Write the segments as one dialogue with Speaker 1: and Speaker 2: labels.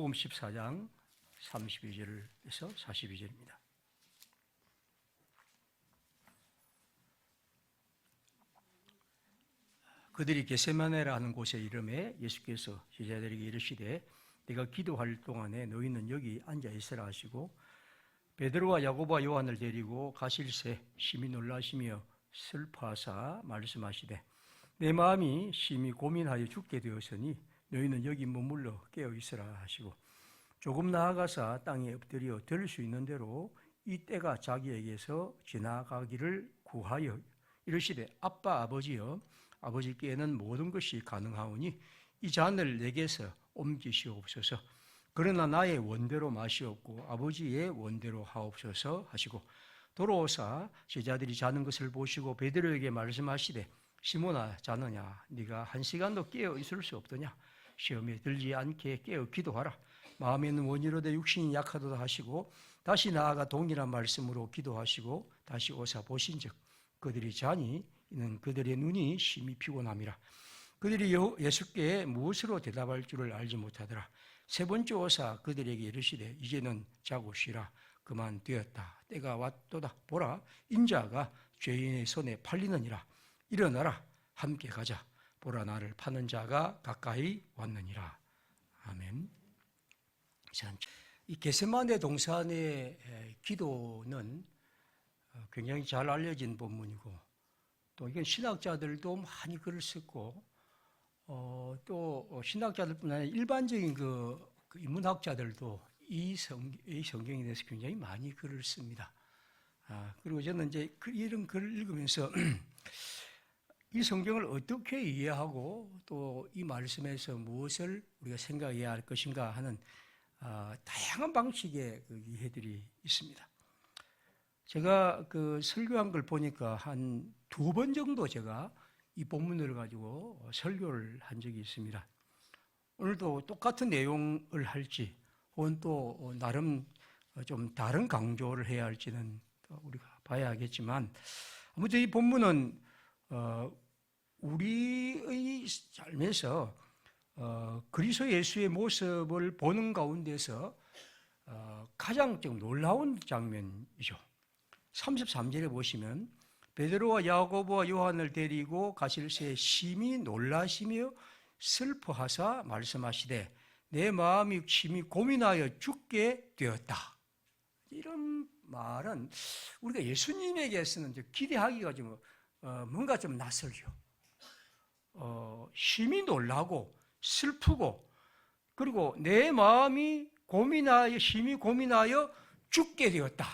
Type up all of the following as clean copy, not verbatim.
Speaker 1: 마태복음 14장 32절에서 42절입니다. 그들이 겟세마네라 하는 곳에 이름에 예수께서 제자들에게 이르시되 내가 기도할 동안에 너희는 여기 앉아 있으라 하시고 베드로와 야고보와 요한을 데리고 가실새 심히 놀라시며 슬퍼하사 말씀하시되 내 마음이 심히 고민하여 죽게 되었으니 너희는 여기 머물러 깨어 있으라 하시고 조금 나아가사 땅에 엎드려 될 수 있는 대로 이 때가 자기에게서 지나가기를 구하여 이르시되 아빠 아버지여 아버지께는 모든 것이 가능하오니 이 잔을 내게서 옮기시옵소서. 그러나 나의 원대로 마시옵고 아버지의 원대로 하옵소서 하시고 돌아오사 제자들이 자는 것을 보시고 베드로에게 말씀하시되 시몬아 자느냐 네가 한 시간도 깨어 있을 수 없더냐 시험에 들지 않게 깨어 기도하라. 마음에는 원이로되 육신이 약하도다 하시고 다시 나아가 동일한 말씀으로 기도하시고 다시 오사 보신즉 그들이 자니 이는 그들의 눈이 심히 피곤함이라. 그들이 예수께 무엇으로 대답할 줄을 알지 못하더라. 세 번째 오사 그들에게 이르시되 이제는 자고 쉬라. 그만 되었다. 때가 왔도다. 보라 인자가 죄인의 손에 팔리느니라. 일어나라 함께 가자. 보라 나를 파는 자가 가까이 왔느니라. 아멘. 이 겟세마네 동산의 기도는 굉장히 잘 알려진 본문이고 또 이건 신학자들도 많이 글을 썼고 또 신학자들뿐 아니라 일반적인 그 인문학자들도 이 성경에 대해서 굉장히 많이 글을 씁니다. 그리고 저는 이제 이런 글을 읽으면서 이 성경을 어떻게 이해하고 또 이 말씀에서 무엇을 우리가 생각해야 할 것인가 하는 다양한 방식의 그 이해들이 있습니다. 제가 그 설교한 걸 보니까 한 2번 정도 제가 이 본문을 가지고 설교를 한 적이 있습니다. 오늘도 똑같은 내용을 할지 혹은 또 나름 좀 다른 강조를 해야 할지는 우리가 봐야겠지만 아무튼 이 본문은 우리의 삶에서 그리스도 예수의 모습을 보는 가운데서 가장 좀 놀라운 장면이죠. 33절에 보시면 베드로와 야고보와 요한을 데리고 가실새 심히 놀라시며 슬퍼하사 말씀하시되 내 마음이 심히 고민하여 죽게 되었다. 이런 말은 우리가 예수님에게서는 기대하기가 좀 뭔가 좀 낯설죠. 심히 놀라고 슬프고 그리고 내 마음이 심히 고민하여 죽게 되었다.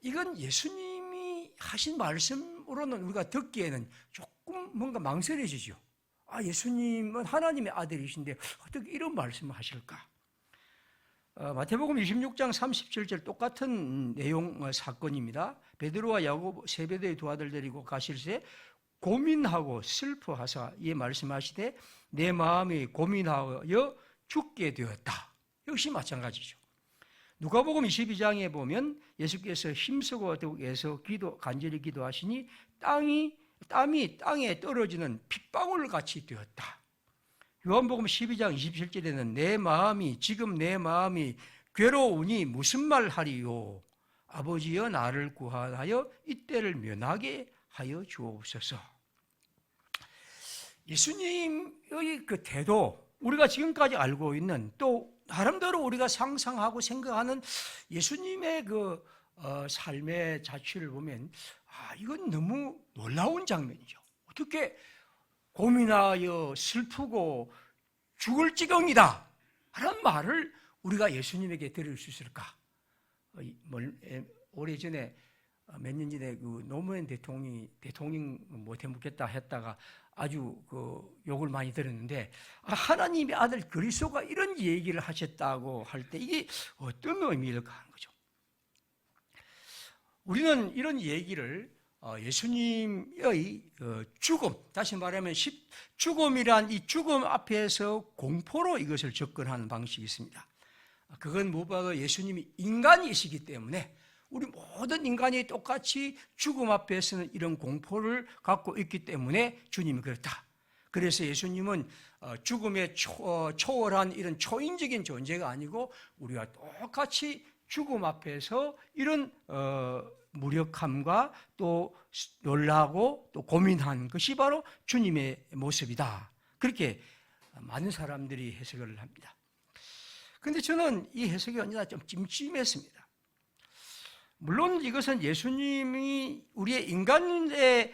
Speaker 1: 이건 예수님이 하신 말씀으로는 우리가 듣기에는 조금 뭔가 망설여지죠. 예수님은 하나님의 아들이신데 어떻게 이런 말씀을 하실까? 마태복음 26장 37절 똑같은 내용 사건입니다. 베드로와 야고보 세베대의 두 아들 데리고 가실새 고민하고 슬퍼하사 이 말씀하시되 내 마음이 고민하여 죽게 되었다. 역시 마찬가지죠. 누가복음 22장에 보면 예수께서 힘쓰고 애서 간절히 기도하시니 땀이 땅에 떨어지는 핏방울 같이 되었다. 요한복음 12장 27절에는 지금 내 마음이 괴로우니 무슨 말 하리요. 아버지여 나를 구하여 이때를 면하게 하여 주옵소서. 예수님의 그 태도, 우리가 지금까지 알고 있는 또 나름대로 우리가 상상하고 생각하는 예수님의 그 삶의 자취를 보면 이건 너무 놀라운 장면이죠. 어떻게 고민하여 슬프고 죽을 지경이다 라는 말을 우리가 예수님에게 들을 수 있을까? 오래전에 몇 년 전에 그 노무현 대통령 못해 묻겠다 했다가 아주 그 욕을 많이 들었는데 하나님의 아들 그리스도가 이런 얘기를 하셨다고 할 때 이게 어떤 의미일까 하는 거죠. 우리는 이런 얘기를 예수님의 죽음, 다시 말하면 죽음이란 이 죽음 앞에서 공포로 이것을 접근하는 방식이 있습니다. 그건 무엇보다 예수님이 인간이시기 때문에 우리 모든 인간이 똑같이 죽음 앞에서는 이런 공포를 갖고 있기 때문에 주님이 그렇다. 그래서 예수님은 죽음에 초월한 이런 초인적인 존재가 아니고 우리가 똑같이 죽음 앞에서 이런 무력함과 또 놀라고 또 고민한 것이 바로 주님의 모습이다. 그렇게 많은 사람들이 해석을 합니다. 그런데 저는 이 해석이 언제나 좀 찜찜했습니다. 물론 이것은 예수님이 우리의 인간의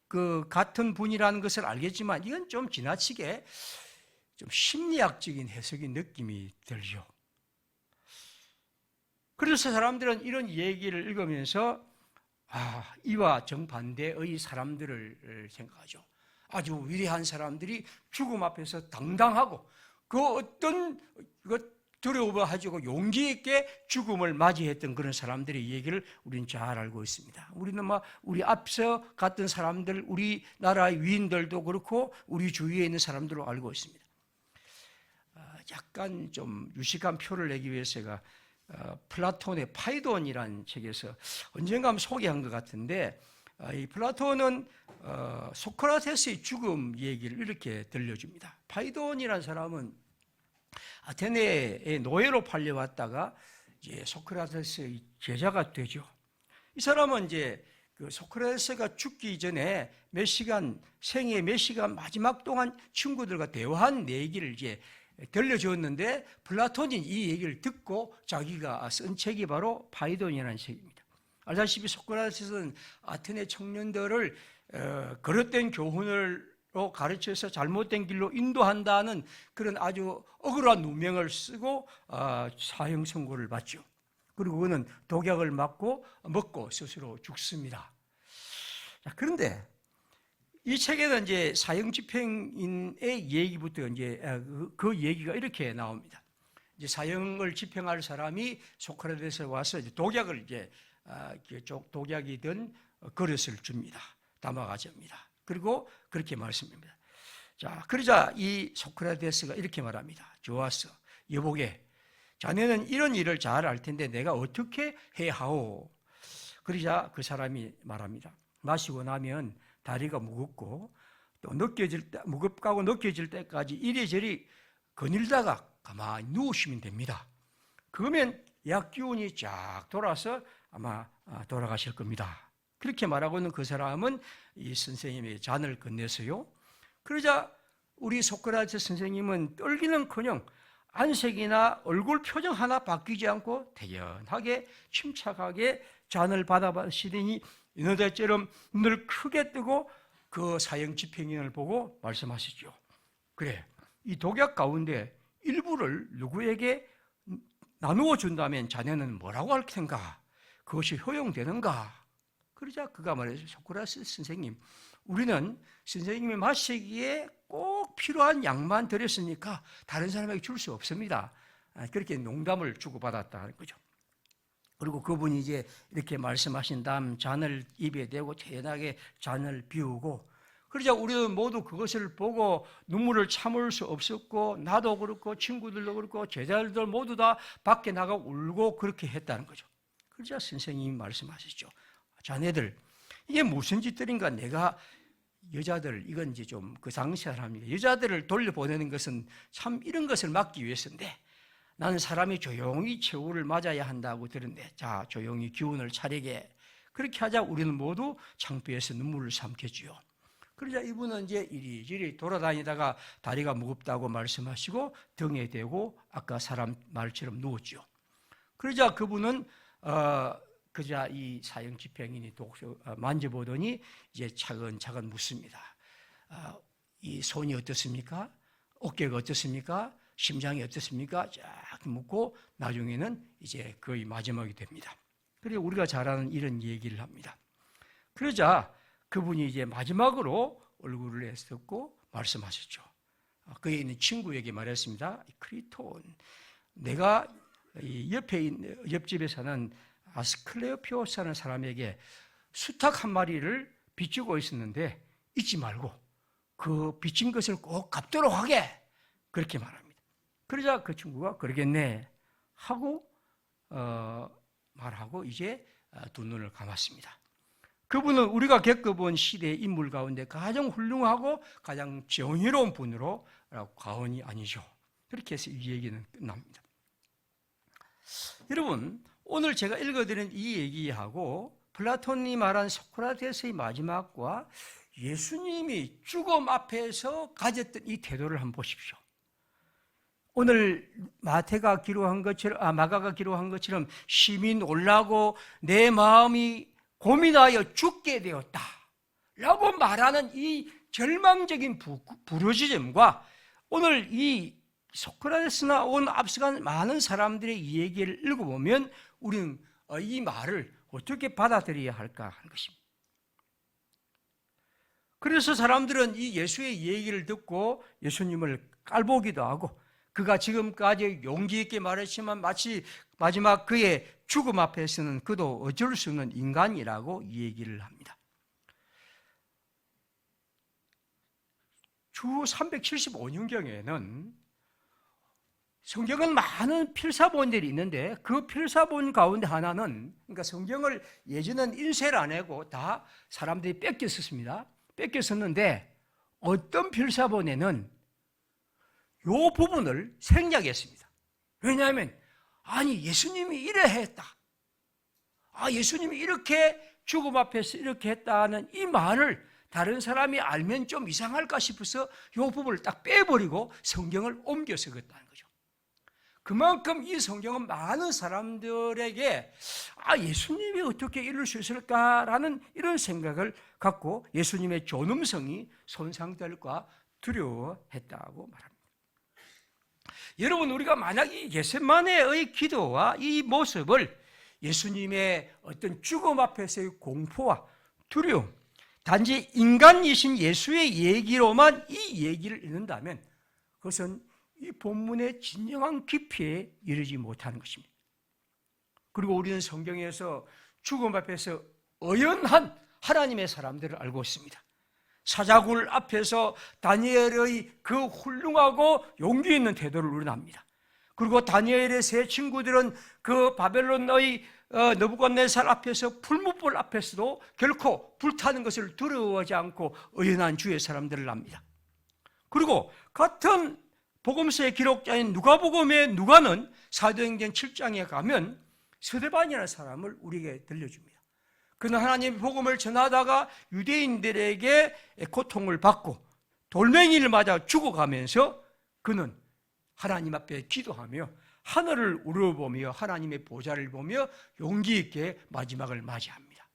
Speaker 1: 그 같은 분이라는 것을 알겠지만 이건 좀 지나치게 좀 심리학적인 해석의 느낌이 들죠. 그래서 사람들은 이런 얘기를 읽으면서 이와 정반대의 사람들을 생각하죠. 아주 위대한 사람들이 죽음 앞에서 당당하고 그 어떤 두려워하고 용기 있게 죽음을 맞이했던 그런 사람들의 얘기를 우리는 잘 알고 있습니다. 우리는 우리 앞서 갔던 사람들, 우리나라의 위인들도 그렇고 우리 주위에 있는 사람들로 알고 있습니다. 약간 좀 유식한 표를 내기 위해서 제가 플라톤의 파이돈이라는 책에서 언젠가 한번 소개한 것 같은데, 이 플라톤은 소크라테스의 죽음 얘기를 이렇게 들려줍니다. 파이돈이라는 사람은 아테네의 노예로 팔려왔다가 이제 소크라테스의 제자가 되죠. 이 사람은 이제 그 소크라테스가 죽기 전에 생애 몇 시간 마지막 동안 친구들과 대화한 얘기를 이제 들려주었는데, 플라톤이 이 얘기를 듣고 자기가 쓴 책이 바로 파이돈이라는 책입니다. 알다시피 소크라테스는 아테네 청년들을 거릇된 교훈으로 가르쳐서 잘못된 길로 인도한다는 그런 아주 억울한 누명을 쓰고 사형 선고를 받죠. 그리고 그는 독약을 먹고 스스로 죽습니다. 그런데 이 책에는 이제 사형 집행인의 얘기부터 이제 그 얘기가 이렇게 나옵니다. 이제 사형을 집행할 사람이 소크라테스에 와서 이제 독약을 독약이 든 그릇을 줍니다. 담아 가집니다. 그리고 그렇게 말씀합니다. 자, 그러자 이 소크라테스가 이렇게 말합니다. 좋았어. 여보게, 자네는 이런 일을 잘 알 텐데 내가 어떻게 해야 하오? 그러자 그 사람이 말합니다. 마시고 나면 다리가 무겁고 또 무겁고 느껴질 때까지 이리저리 거닐다가 가만히 누우시면 됩니다. 그러면 약 기운이 쫙 돌아서 아마 돌아가실 겁니다. 그렇게 말하고는 그 사람은 이 선생님의 잔을 건네서요. 그러자 우리 소크라테스 선생님은 떨기는커녕 안색이나 얼굴 표정 하나 바뀌지 않고 대견하게 침착하게 잔을 받아마시더니 인어대처럼 눈을 크게 뜨고 그 사형 집행인을 보고 말씀하시죠. 그래, 이 독약 가운데 일부를 누구에게 나누어 준다면 자네는 뭐라고 할 텐가? 그것이 효용되는가? 그러자 그가 말해서, 소크라테스 선생님, 우리는 선생님이 마시기에 꼭 필요한 약만 드렸으니까 다른 사람에게 줄 수 없습니다. 그렇게 농담을 주고받았다는 거죠. 그리고 그분이 이제 이렇게 말씀하신 다음 잔을 입에 대고 태연하게 잔을 비우고, 그러자 우리는 모두 그것을 보고 눈물을 참을 수 없었고, 나도 그렇고 친구들도 그렇고 제자들도 모두 다 밖에 나가 울고 그렇게 했다는 거죠. 그러자 선생님이 말씀하시죠. 자네들, 이게 무슨 짓들인가? 내가 여자들, 이건 이제 좀 그 당시 사람이에요. 여자들을 돌려보내는 것은 참 이런 것을 막기 위해서인데, 나는 사람이 조용히 최후를 맞아야 한다고 들었는데, 자, 조용히 기운을 차리게. 그렇게 하자 우리는 모두 창피해서 눈물을 삼켰지요. 그러자 이분은 이제 이리저리 돌아다니다가 다리가 무겁다고 말씀하시고 등에 대고 아까 사람 말처럼 누웠죠. 그러자 그분은 그자 이 사형 집행인이 만져보더니 이제 차근차근 묻습니다. 이 손이 어떻습니까? 어깨가 어떻습니까? 심장이 어떻습니까? 쫙 묻고 나중에는 이제 거의 마지막이 됩니다. 그리고 우리가 잘 아는 이런 얘기를 합니다. 그러자 그분이 이제 마지막으로 얼굴을 내딛고 말씀하셨죠. 그에 있는 친구에게 말했습니다. 크리톤, 내가 옆집에 사는 아스클레오피오스라는 사람에게 수탉 한 마리를 빚지고 있었는데 잊지 말고 그 빚진 것을 꼭 갚도록 하게, 그렇게 말합니다. 그러자 그 친구가 그러겠네 하고 말하고 이제 두 눈을 감았습니다. 그분은 우리가 겪어본 시대의 인물 가운데 가장 훌륭하고 가장 정의로운 분으로 과언이 아니죠. 그렇게 해서 이 얘기는 끝납니다. 여러분, 오늘 제가 읽어드린 이 얘기하고 플라톤이 말한 소크라테스의 마지막과 예수님이 죽음 앞에서 가졌던 이 태도를 한번 보십시오. 오늘 마가가 기록한 것처럼 심히 놀라고 내 마음이 고민하여 죽게 되었다 라고 말하는 이 절망적인 부르짖음과 오늘 이 소크라테스나 온 앞서간 많은 사람들의 이 얘기를 읽어보면 우리는 이 말을 어떻게 받아들여야 할까 하는 것입니다. 그래서 사람들은 이 예수의 얘기를 듣고 예수님을 깔보기도 하고 그가 지금까지 용기 있게 말했지만 마치 마지막 그의 죽음 앞에서는 그도 어쩔 수 없는 인간이라고 얘기를 합니다. 주 375년경에는 성경은 많은 필사본들이 있는데 그 필사본 가운데 하나는, 그러니까 성경을 예전엔 인쇄를 안 하고 다 사람들이 뺏겼었는데 어떤 필사본에는 이 부분을 생략했습니다. 왜냐하면 예수님이 이래 했다, 예수님이 이렇게 죽음 앞에서 이렇게 했다는 이 말을 다른 사람이 알면 좀 이상할까 싶어서 이 부분을 딱 빼버리고 성경을 옮겨 쓰겠다는 거죠. 그만큼 이 성경은 많은 사람들에게 예수님이 어떻게 이럴 수 있을까라는 이런 생각을 갖고 예수님의 존엄성이 손상될까 두려워했다고 말합니다. 여러분, 우리가 만약 이 겟세마네의 기도와 이 모습을 예수님의 어떤 죽음 앞에서의 공포와 두려움, 단지 인간이신 예수의 얘기로만 이 얘기를 읽는다면 그것은 이 본문의 진정한 깊이에 이르지 못하는 것입니다. 그리고 우리는 성경에서 죽음 앞에서 의연한 하나님의 사람들을 알고 있습니다. 사자굴 앞에서 다니엘의 그 훌륭하고 용기 있는 태도를 우리는 압니다. 그리고 다니엘의 세 친구들은 그 바벨론의 느부갓네살 앞에서 풀무불 앞에서도 결코 불타는 것을 두려워하지 않고 의연한 주의 사람들을 압니다. 그리고 같은 복음서의 기록자인 누가복음의 누가는 사도행전 7장에 가면 스데반이라는 사람을 우리에게 들려줍니다. 그는 하나님의 복음을 전하다가 유대인들에게 고통을 받고 돌멩이를 맞아 죽어가면서 그는 하나님 앞에 기도하며 하늘을 우러보며 하나님의 보좌를 보며 용기 있게 마지막을 맞이합니다.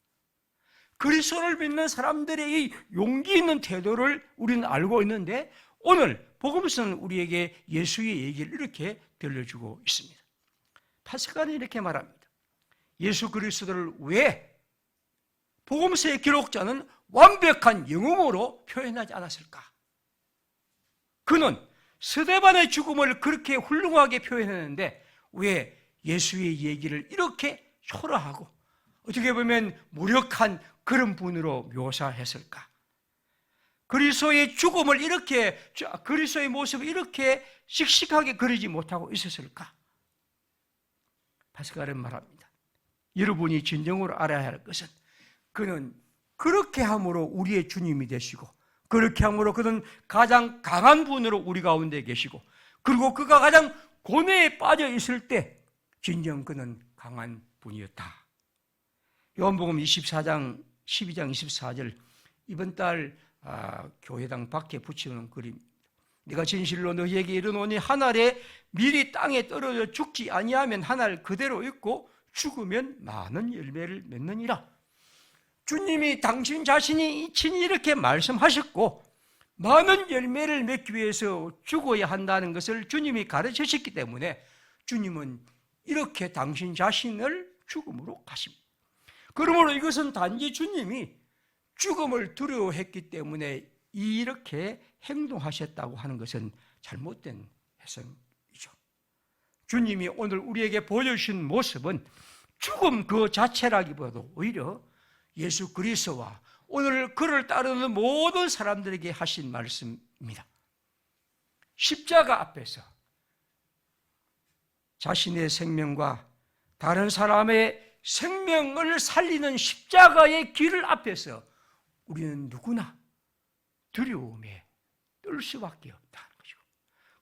Speaker 1: 그리스도를 믿는 사람들의 이 용기 있는 태도를 우리는 알고 있는데 오늘 복음서는 우리에게 예수의 얘기를 이렇게 들려주고 있습니다. 파스칼은 이렇게 말합니다. 예수 그리스도를 왜 복음서의 기록자는 완벽한 영음으로 표현하지 않았을까? 그는 스데반의 죽음을 그렇게 훌륭하게 표현했는데 왜 예수의 얘기를 이렇게 초라하고 어떻게 보면 무력한 그런 분으로 묘사했을까? 그리스도의 죽음을 이렇게, 그리스도의 모습을 이렇게 씩씩하게 그리지 못하고 있었을까? 파스칼은 말합니다. 여러분이 진정으로 알아야 할 것은 그는 그렇게 함으로 우리의 주님이 되시고 그렇게 함으로 그는 가장 강한 분으로 우리 가운데 계시고 그리고 그가 가장 고뇌에 빠져 있을 때 진정 그는 강한 분이었다. 요한복음 24장 12장 24절 이번 달 교회당 밖에 붙이는 그림입니다. 내가 진실로 너희에게 이르노니 한 알에 밀이 땅에 떨어져 죽지 아니하면 한 알 그대로 있고 죽으면 많은 열매를 맺느니라. 주님이 당신 자신이 친히 이렇게 말씀하셨고 많은 열매를 맺기 위해서 죽어야 한다는 것을 주님이 가르치셨기 때문에 주님은 이렇게 당신 자신을 죽음으로 가십니다. 그러므로 이것은 단지 주님이 죽음을 두려워했기 때문에 이렇게 행동하셨다고 하는 것은 잘못된 해석이죠. 주님이 오늘 우리에게 보여주신 모습은 죽음 그 자체라기보다도 오히려 예수 그리스도와 오늘 그를 따르는 모든 사람들에게 하신 말씀입니다. 십자가 앞에서 자신의 생명과 다른 사람의 생명을 살리는 십자가의 길을 앞에서 우리는 누구나 두려움에 떨 수밖에 없다는 거죠.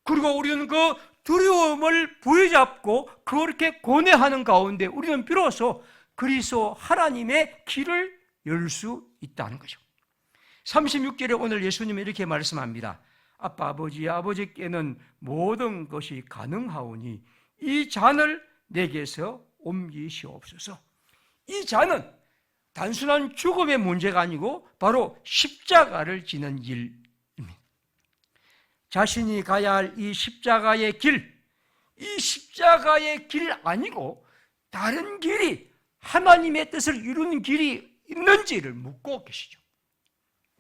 Speaker 1: 그리고 우리는 그 두려움을 부여잡고 그렇게 고뇌하는 가운데 우리는 비로소 그리스도 하나님의 길을 열 수 있다는 거죠. 36절에 오늘 예수님이 이렇게 말씀합니다. 아빠 아버지께는 모든 것이 가능하오니 이 잔을 내게서 옮기시옵소서. 이 잔은 단순한 죽음의 문제가 아니고 바로 십자가를 지는 일입니다. 자신이 가야 할 이 십자가의 길, 이 십자가의 길 아니고 다른 길이 하나님의 뜻을 이루는 길이 있는지를 묻고 계시죠.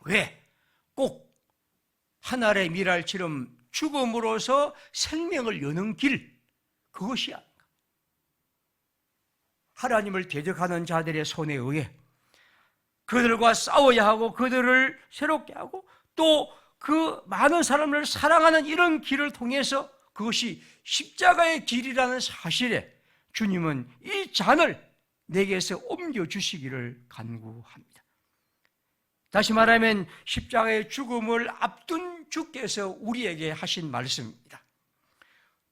Speaker 1: 왜? 꼭 하늘의 미랄처럼 죽음으로서 생명을 여는 길, 그것이 아닌가. 하나님을 대적하는 자들의 손에 의해 그들과 싸워야 하고 그들을 새롭게 하고 또 그 많은 사람을 사랑하는 이런 길을 통해서 그것이 십자가의 길이라는 사실에 주님은 이 잔을 내게서 옮겨주시기를 간구합니다. 다시 말하면 십자가의 죽음을 앞둔 주께서 우리에게 하신 말씀입니다.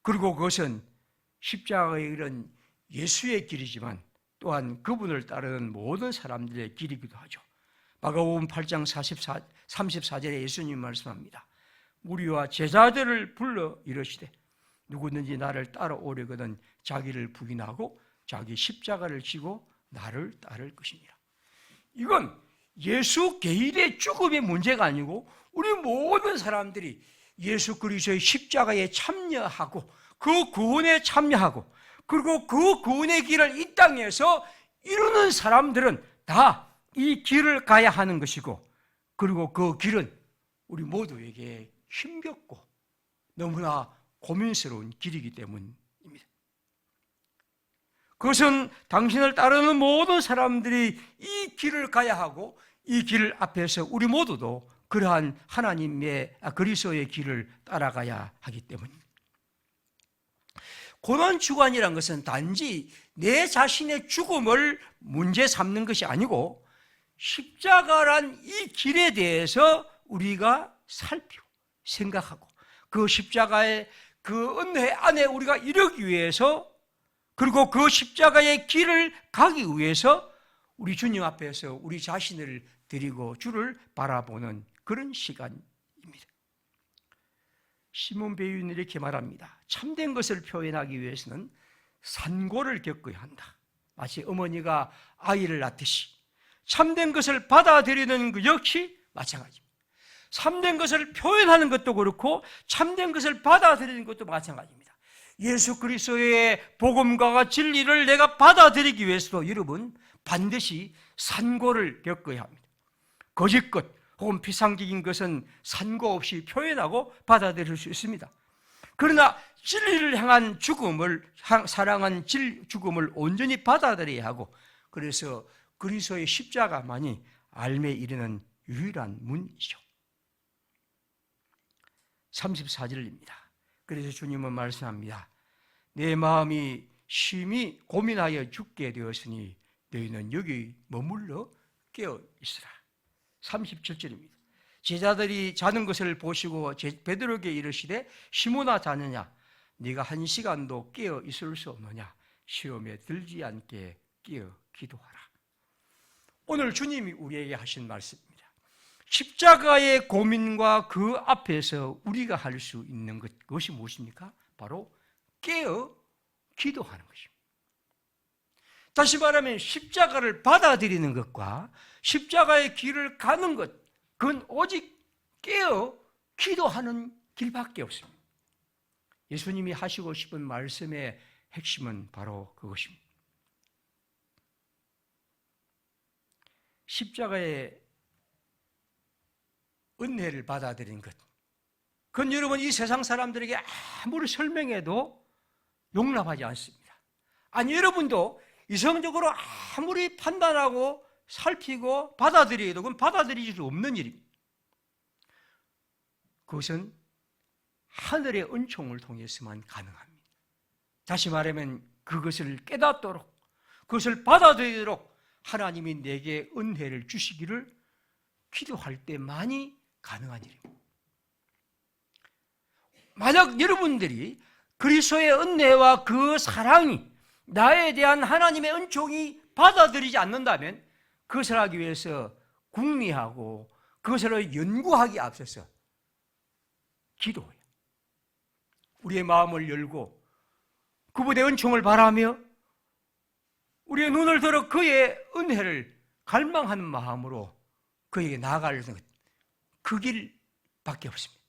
Speaker 1: 그리고 그것은 십자가의 길은 예수의 길이지만 또한 그분을 따르는 모든 사람들의 길이기도 하죠. 마가복음 8장 34절에 예수님 말씀합니다. 무리와 제자들을 불러 이르시되 누구든지 나를 따라오려거든 자기를 부인하고 자기 십자가를 지고 나를 따를 것이니라. 이건 예수 개인의 죽음의 문제가 아니고 우리 모든 사람들이 예수 그리스도의 십자가에 참여하고 그 구원에 참여하고 그리고 그 구원의 길을 이 땅에서 이루는 사람들은 다 이 길을 가야 하는 것이고 그리고 그 길은 우리 모두에게 힘겹고 너무나 고민스러운 길이기 때문입니다. 그것은 당신을 따르는 모든 사람들이 이 길을 가야 하고 이 길 앞에서 우리 모두도 그러한 하나님의 그리스도의 길을 따라가야 하기 때문입니다. 고난주간이라는 것은 단지 내 자신의 죽음을 문제 삼는 것이 아니고 십자가란 이 길에 대해서 우리가 살피고 생각하고 그 십자가의 그 은혜 안에 우리가 이르기 위해서 그리고 그 십자가의 길을 가기 위해서 우리 주님 앞에서 우리 자신을 드리고 주를 바라보는 그런 시간입니다. 시몬 베유는 이렇게 말합니다. 참된 것을 표현하기 위해서는 산고를 겪어야 한다. 마치 어머니가 아이를 낳듯이 참된 것을 받아들이는 그 역시 마찬가지입니다. 참된 것을 표현하는 것도 그렇고 참된 것을 받아들이는 것도 마찬가지입니다. 예수 그리스도의 복음과 진리를 내가 받아들이기 위해서도 여러분 반드시 산고를 겪어야 합니다. 거짓것 혹은 피상적인 것은 산고 없이 표현하고 받아들일 수 있습니다. 그러나 진리를 향한 죽음을 사랑한 죽음을 온전히 받아들여야 하고 그래서 그리스도의 십자가만이 알매 이르는 유일한 문이죠. 34절입니다. 그래서 주님은 말씀합니다. 내 마음이 심히 고민하여 죽게 되었으니 너희는 여기 머물러 깨어 있으라. 37절입니다. 제자들이 자는 것을 보시고 베드로에게 이르시되 시몬아 자느냐 네가 한 시간도 깨어 있을 수 없느냐 시험에 들지 않게 깨어 기도하라. 오늘 주님이 우리에게 하신 말씀입니다. 십자가의 고민과 그 앞에서 우리가 할 수 있는 그것이 무엇입니까? 바로 깨어 기도하는 것입니다. 다시 말하면 십자가를 받아들이는 것과 십자가의 길을 가는 것, 그건 오직 깨어 기도하는 길밖에 없습니다. 예수님이 하시고 싶은 말씀의 핵심은 바로 그것입니다. 십자가의 은혜를 받아들인 것, 그건 여러분 이 세상 사람들에게 아무리 설명해도 용납하지 않습니다. 아니 여러분도 이성적으로 아무리 판단하고 살피고 받아들여도 그건 받아들일 수 없는 일입니다. 그것은 하늘의 은총을 통해서만 가능합니다. 다시 말하면 그것을 깨닫도록 그것을 받아들이도록 하나님이 내게 은혜를 주시기를 기도할 때만이 가능한 일입니다. 만약 여러분들이 그리스도의 은혜와 그 사랑이 나에 대한 하나님의 은총이 받아들이지 않는다면 그것을 하기 위해서 궁리하고 그것을 연구하기 앞서서 기도해요. 우리의 마음을 열고 그분의 은총을 바라며 우리의 눈을 들어 그의 은혜를 갈망하는 마음으로 그에게 나아가는 것, 그 길밖에 없습니다.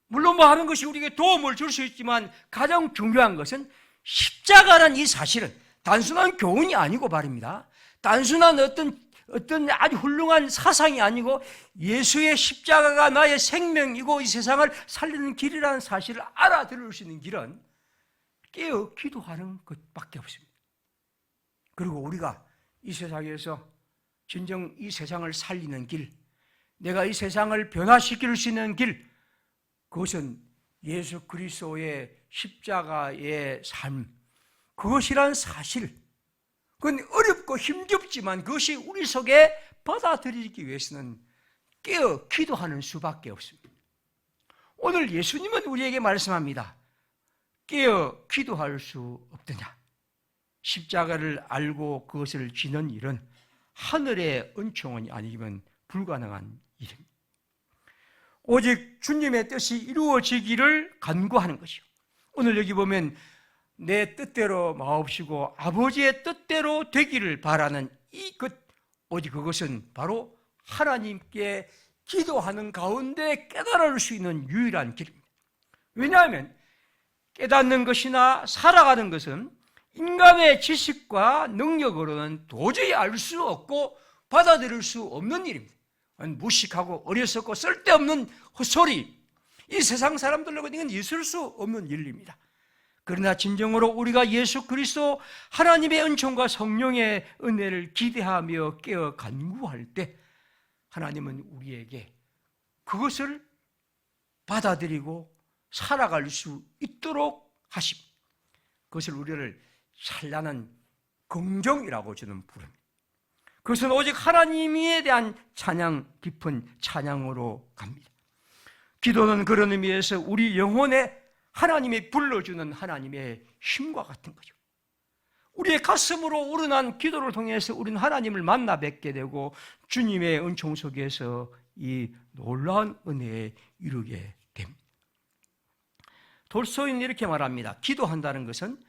Speaker 1: 물론 뭐 하는 것이 우리에게 도움을 줄 수 있지만 가장 중요한 것은 십자가라는 이 사실은 단순한 교훈이 아니고 말입니다. 단순한 어떤 아주 훌륭한 사상이 아니고 예수의 십자가가 나의 생명이고 이 세상을 살리는 길이라는 사실을 알아들을 수 있는 길은 깨어 기도하는 것밖에 없습니다. 그리고 우리가 이 세상에서 진정 이 세상을 살리는 길, 내가 이 세상을 변화시킬 수 있는 길, 그것은 예수 그리스도의 십자가의 삶, 그것이란 사실, 그건 어렵고 힘겹지만 그것이 우리 속에 받아들이기 위해서는 깨어 기도하는 수밖에 없습니다. 오늘 예수님은 우리에게 말씀합니다. 깨어 기도할 수 없더냐? 십자가를 알고 그것을 지는 일은 하늘의 은총이 아니면 불가능한 일입니다. 오직 주님의 뜻이 이루어지기를 간구하는 것이요. 오늘 여기 보면 내 뜻대로 마옵시고 아버지의 뜻대로 되기를 바라는 오직 그것은 바로 하나님께 기도하는 가운데 깨달을 수 있는 유일한 길입니다. 왜냐하면 깨닫는 것이나 살아가는 것은 인간의 지식과 능력으로는 도저히 알 수 없고 받아들일 수 없는 일입니다. 무식하고 어리석고 쓸데없는 헛소리, 이 세상 사람들로 이건 있을 수 없는 일입니다. 그러나 진정으로 우리가 예수 그리스도 하나님의 은총과 성령의 은혜를 기대하며 깨어 간구할 때 하나님은 우리에게 그것을 받아들이고 살아갈 수 있도록 하십니다. 그것을 우리를 찬란한 긍정이라고 저는 부릅니다. 그것은 오직 하나님에 대한 찬양, 깊은 찬양으로 갑니다. 기도는 그런 의미에서 우리 영혼에 하나님이 불러주는 하나님의 힘과 같은 거죠. 우리의 가슴으로 우러난 기도를 통해서 우리는 하나님을 만나 뵙게 되고 주님의 은총 속에서 이 놀라운 은혜에 이르게 됩니다. 돌소이는 이렇게 말합니다. 기도한다는 것은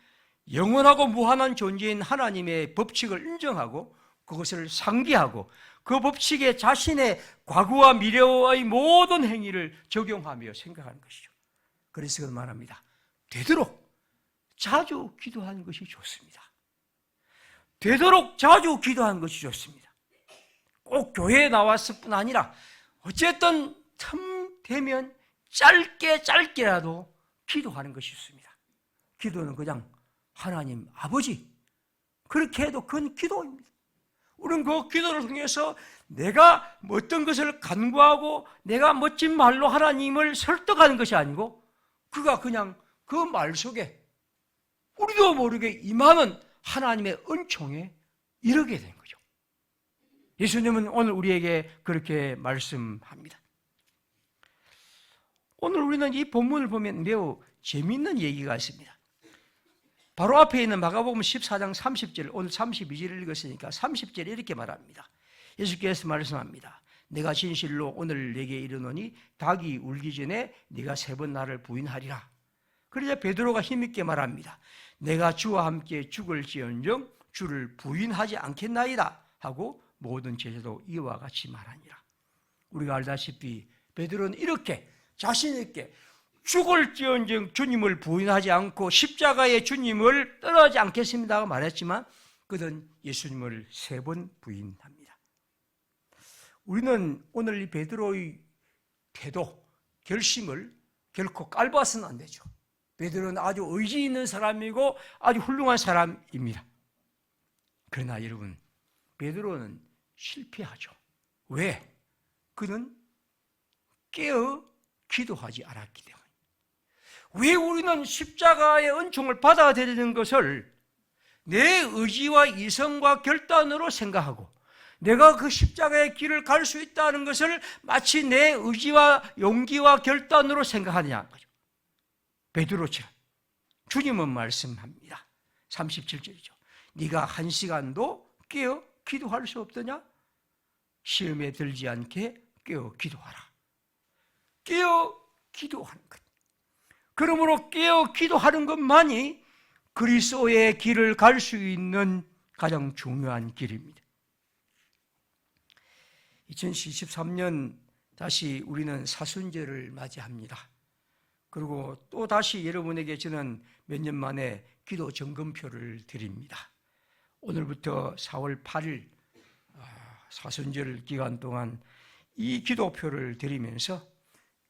Speaker 1: 영원하고 무한한 존재인 하나님의 법칙을 인정하고 그것을 상기하고 그 법칙에 자신의 과거와 미래의 모든 행위를 적용하며 생각하는 것이죠. 그래서 그걸 말합니다. 되도록 자주 기도하는 것이 좋습니다. 되도록 자주 기도하는 것이 좋습니다. 꼭 교회에 나왔을 뿐 아니라 어쨌든 틈 되면 짧게라도 기도하는 것이 좋습니다. 기도는 그냥 하나님 아버지 그렇게 해도 그건 기도입니다. 우리는 그 기도를 통해서 내가 어떤 것을 간구하고 내가 멋진 말로 하나님을 설득하는 것이 아니고 그가 그냥 그 말 속에 우리도 모르게 임하는 하나님의 은총에 이르게 된 거죠. 예수님은 오늘 우리에게 그렇게 말씀합니다. 오늘 우리는 이 본문을 보면 매우 재미있는 얘기가 있습니다. 바로 앞에 있는 마가복음 14장 30절, 오늘 32절을 읽었으니까 30절에 이렇게 말합니다. 예수께서 말씀합니다. 내가 진실로 오늘 내게 이르노니 닭이 울기 전에 네가 3번 나를 부인하리라. 그러자 베드로가 힘있게 말합니다. 내가 주와 함께 죽을지언정 주를 부인하지 않겠나이다 하고 모든 제자도 이와 같이 말하니라. 우리가 알다시피 베드로는 이렇게 자신 있게 죽을지언정 주님을 부인하지 않고 십자가의 주님을 떠나지 않겠습니다고 말했지만 그는 예수님을 3번 부인합니다. 우리는 오늘 이 베드로의 태도, 결심을 결코 깔봐서는 안 되죠. 베드로는 아주 의지 있는 사람이고 아주 훌륭한 사람입니다. 그러나 여러분, 베드로는 실패하죠. 왜? 그는 깨어 기도하지 않았기 때문에. 왜 우리는 십자가의 은총을 받아들이는 것을 내 의지와 이성과 결단으로 생각하고 내가 그 십자가의 길을 갈 수 있다는 것을 마치 내 의지와 용기와 결단으로 생각하느냐 거죠. 베드로처럼 주님은 말씀합니다. 37절이죠. 네가 1시간도 깨어 기도할 수 없더냐? 시험에 들지 않게 깨어 기도하라. 깨어 기도하는 것. 그러므로 깨어 기도하는 것만이 그리스도의 길을 갈 수 있는 가장 중요한 길입니다. 2023년 다시 우리는 사순절을 맞이합니다. 그리고 또 다시 여러분에게 저는 몇 년 만에 기도 점검표를 드립니다. 오늘부터 4월 8일 사순절 기간 동안 이 기도표를 드리면서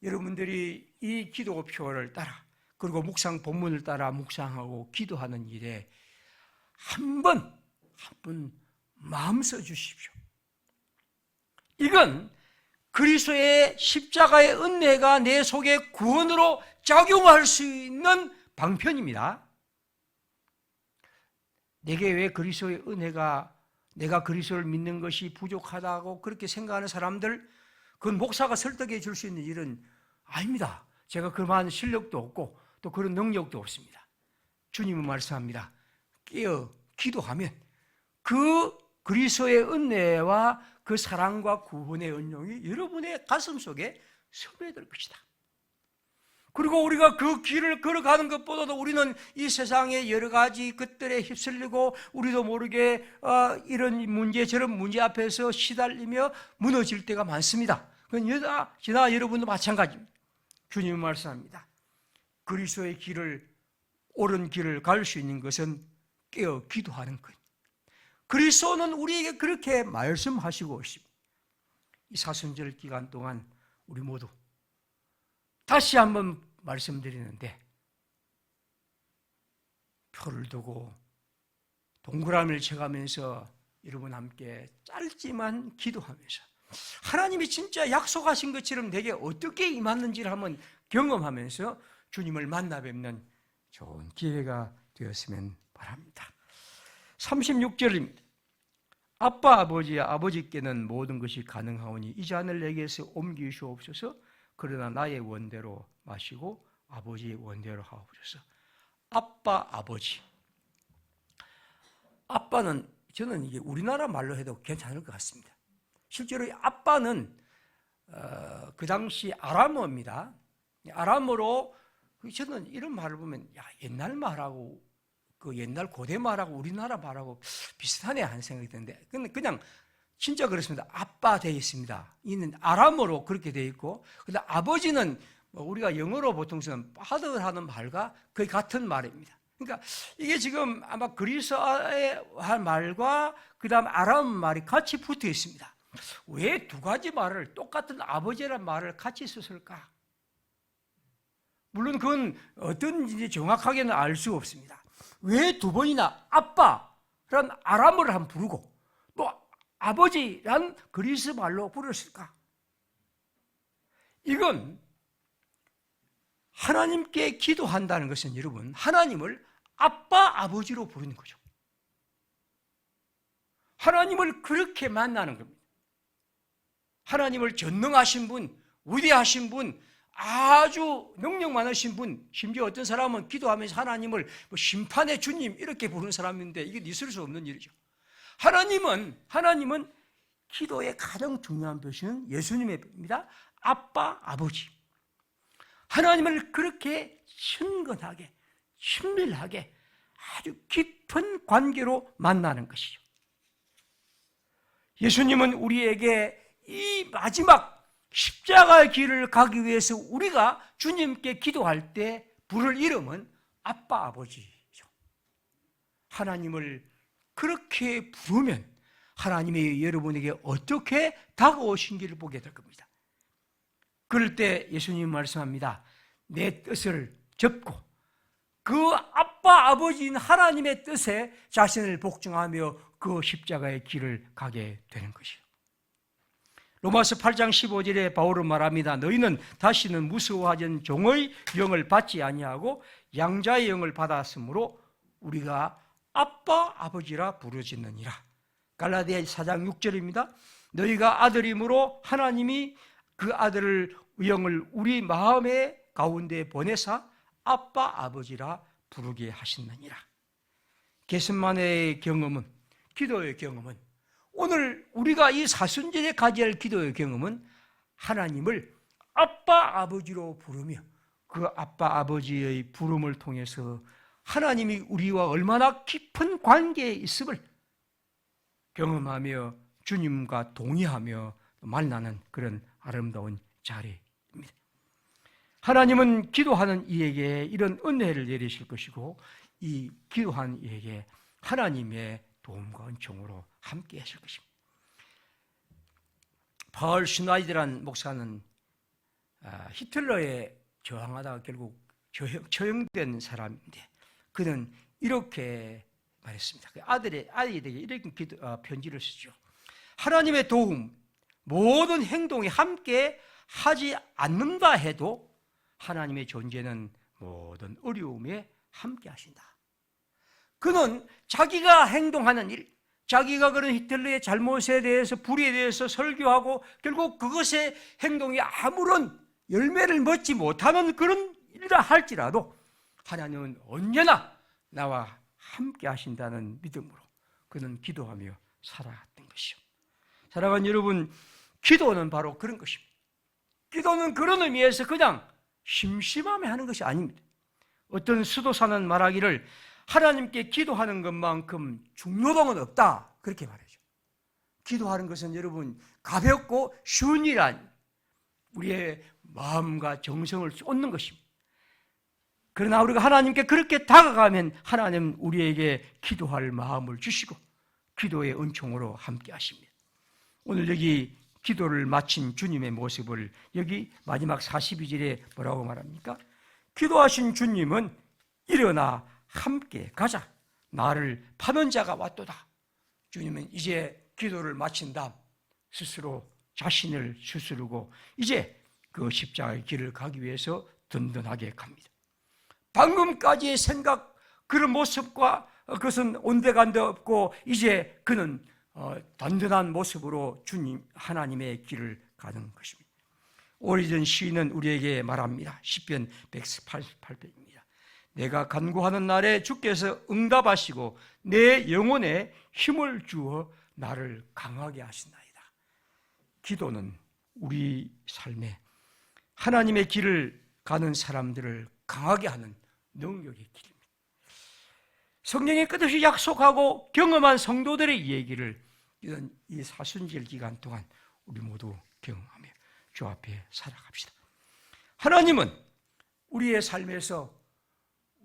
Speaker 1: 여러분들이 이 기도표를 따라 그리고 묵상 본문을 따라 묵상하고 기도하는 일에 한 번 마음 써주십시오. 이건 그리스도의 십자가의 은혜가 내 속에 구원으로 작용할 수 있는 방편입니다. 내게 왜 그리스도의 은혜가 내가 그리스도를 믿는 것이 부족하다고 그렇게 생각하는 사람들, 그건 목사가 설득해 줄 수 있는 일은 아닙니다. 제가 그만한 실력도 없고 또 그런 능력도 없습니다. 주님은 말씀합니다. 깨어 기도하면 그 그리스도의 은혜와 그 사랑과 구원의 은총이 여러분의 가슴 속에 스며들 것이다. 그리고 우리가 그 길을 걸어가는 것보다도 우리는 이 세상의 여러 가지 것들에 휩쓸리고 우리도 모르게 이런 문제 저런 문제 앞에서 시달리며 무너질 때가 많습니다. 그건 저나 여러분도 마찬가지입니다. 주님은 말씀합니다. 그리스도의 길을 옳은 길을 갈 수 있는 것은 깨어 기도하는 것. 그리스도는 우리에게 그렇게 말씀하시고 있습니다. 이 사순절 기간 동안 우리 모두 다시 한번 말씀드리는데 표를 두고 동그라미를 쳐가면서 여러분 함께 짧지만 기도하면서 하나님이 진짜 약속하신 것처럼 내게 어떻게 임하는지를 한번 경험하면서 주님을 만나 뵙는 좋은 기회가 되었으면 바랍니다. 36절입니다. 아빠 아버지께는 모든 것이 가능하오니 이 잔을 내게서 옮기시옵소서. 그러나 나의 원대로 마시고 아버지의 원대로 하옵소서. 아빠 아버지. 아빠는 저는 이게 우리나라 말로 해도 괜찮을 것 같습니다. 실제로 아빠는 그 당시 아람어입니다. 아람어로 저는 이런 말을 보면 옛날 말하고 그 옛날 고대 말하고 우리나라 말하고 비슷하네 하는 생각이 드는데 그냥 진짜 그렇습니다. 아빠 되어 있습니다. 이는 아람어로 그렇게 되어 있고, 근데 아버지는 우리가 영어로 보통 쓰는 father 하는 말과 거의 같은 말입니다. 그러니까 이게 지금 아마 그리스어의 말과 그 다음 아람 말이 같이 붙어 있습니다. 왜 두 가지 말을 똑같은 아버지라는 말을 같이 썼을까? 물론 그건 어떤지 정확하게는 알 수 없습니다. 왜 두 번이나 아빠라는 아람어를 한번 부르고 또 아버지란 그리스 말로 부르셨을까? 이건 하나님께 기도한다는 것은 여러분 하나님을 아빠 아버지로 부르는 거죠. 하나님을 그렇게 만나는 겁니다. 하나님을 전능하신 분, 위대하신 분, 아주 능력 많으신 분, 심지어 어떤 사람은 기도하면서 하나님을 심판의 주님 이렇게 부르는 사람인데 이게 있을 수 없는 일이죠. 하나님은 기도의 가장 중요한 표시는 예수님입니다. 아빠, 아버지. 하나님을 그렇게 친근하게, 친밀하게 아주 깊은 관계로 만나는 것이죠. 예수님은 우리에게 이 마지막 십자가의 길을 가기 위해서 우리가 주님께 기도할 때 부를 이름은 아빠, 아버지죠. 하나님을 그렇게 부르면 하나님이 여러분에게 어떻게 다가오신지를 보게 될 겁니다. 그럴 때 예수님 말씀합니다. 내 뜻을 접고 그 아빠, 아버지인 하나님의 뜻에 자신을 복종하며 그 십자가의 길을 가게 되는 것이요. 로마서 8장 15절에 바울은 말합니다. 너희는 다시는 무서워하던 종의 영을 받지 아니하고 양자의 영을 받았으므로 우리가 아빠 아버지라 부르짖느니라. 갈라디아 4장 6절입니다. 너희가 아들임으로 하나님이 그 아들을 영을 우리 마음의 가운데 보내사 아빠 아버지라 부르게 하셨느니라. 게셋마네의 경험은, 기도의 경험은, 오늘 우리가 이 사순절에 가져야 할 기도의 경험은 하나님을 아빠 아버지로 부르며 그 아빠 아버지의 부름을 통해서 하나님이 우리와 얼마나 깊은 관계에 있음을 경험하며 주님과 동의하며 만나는 그런 아름다운 자리입니다. 하나님은 기도하는 이에게 이런 은혜를 내리실 것이고 이 기도하는 이에게 하나님의 도움과 은총으로 함께 하실 것입니다. 파울 슈나이드라는 목사는 히틀러에 저항하다가 결국 처형된 사람인데 그는 이렇게 말했습니다. 아들에게 이렇게 편지를 쓰죠. 하나님의 도움, 모든 행동이 함께 하지 않는다 해도 하나님의 존재는 모든 어려움에 함께 하신다. 그는 자기가 행동하는 일, 자기가 그런 히틀러의 잘못에 대해서, 불의에 대해서 설교하고 결국 그것의 행동이 아무런 열매를 맺지 못하는 그런 일이라 할지라도 하나님은 언제나 나와 함께 하신다는 믿음으로 그는 기도하며 살아갔던 것이요. 사랑하는 여러분, 기도는 바로 그런 것입니다. 기도는 그런 의미에서 그냥 심심함에 하는 것이 아닙니다. 어떤 수도사는 말하기를 하나님께 기도하는 것만큼 중노동은 없다, 그렇게 말하죠. 기도하는 것은 여러분 가볍고 쉬운 일 아닙니다. 우리의 마음과 정성을 쏟는 것입니다. 그러나 우리가 하나님께 그렇게 다가가면 하나님은 우리에게 기도할 마음을 주시고 기도의 은총으로 함께 하십니다. 오늘 여기 기도를 마친 주님의 모습을 여기 마지막 42절에 뭐라고 말합니까? 기도하신 주님은 일어나 함께 가자. 나를 파는 자가 왔도다. 주님은 이제 기도를 마친 다음 스스로 자신을 수스르고 이제 그 십자가의 길을 가기 위해서 든든하게 갑니다. 방금까지의 생각, 그런 모습과 그것은 온데간데 없고 이제 그는 든든한 모습으로 주님 하나님의 길을 가는 것입니다. 오리전 시인은 우리에게 말합니다. 시편 188편입니다. 내가 간구하는 날에 주께서 응답하시고 내 영혼에 힘을 주어 나를 강하게 하신나이다. 기도는 우리 삶에 하나님의 길을 가는 사람들을 강하게 하는 능력의 길입니다. 성경이 끝없이 약속하고 경험한 성도들의 얘기를 이런 이 사순절 기간 동안 우리 모두 경험하며 주 앞에 살아갑시다. 하나님은 우리의 삶에서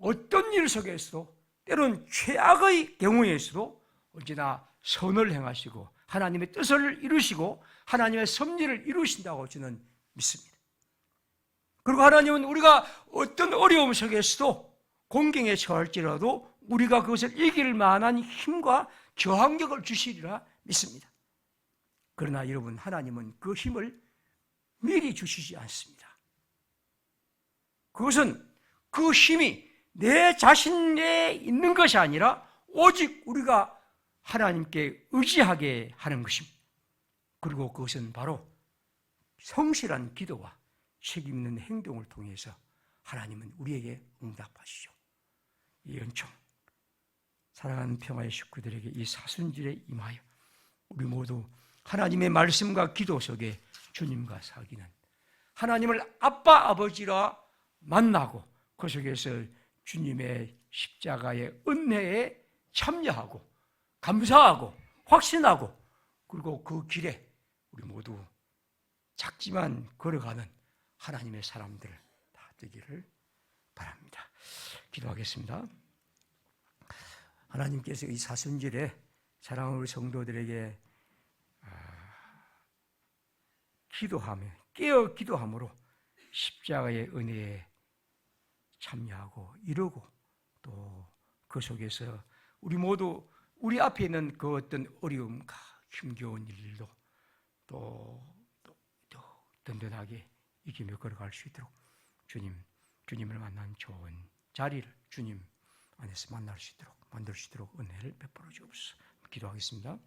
Speaker 1: 어떤 일 속에서도 때론 최악의 경우에서도 언제나 선을 행하시고 하나님의 뜻을 이루시고 하나님의 섭리를 이루신다고 저는 믿습니다. 그리고 하나님은 우리가 어떤 어려움 속에서도 공경에 처할지라도 우리가 그것을 이길 만한 힘과 저항력을 주시리라 믿습니다. 그러나 여러분, 하나님은 그 힘을 미리 주시지 않습니다. 그것은 그 힘이 내 자신에 있는 것이 아니라 오직 우리가 하나님께 의지하게 하는 것입니다. 그리고 그것은 바로 성실한 기도와 책임 있는 행동을 통해서 하나님은 우리에게 응답하시죠. 이 은총, 사랑하는 평화의 식구들에게 이 사순절에 임하여 우리 모두 하나님의 말씀과 기도 속에 주님과 사귀는 하나님을 아빠 아버지라 만나고 그 속에서 주님의 십자가의 은혜에 참여하고 감사하고 확신하고 그리고 그 길에 우리 모두 작지만 걸어가는 하나님의 사람들 다 되기를 바랍니다. 기도하겠습니다. 하나님께서 이 사순절에 사랑하는 우리 성도들에게 기도하며 깨어 기도함으로 십자가의 은혜에 참여하고 이루고 또 그 속에서 우리 모두 우리 앞에 있는 그 어떤 어려움과 힘겨운 일도 또 든든하게 이기며 걸어갈 수 있도록 주님을 만난 좋은 자리를 주님 안에서 만날 수 있도록 만들 수 있도록 은혜를 베풀어 주옵소서. 기도하겠습니다.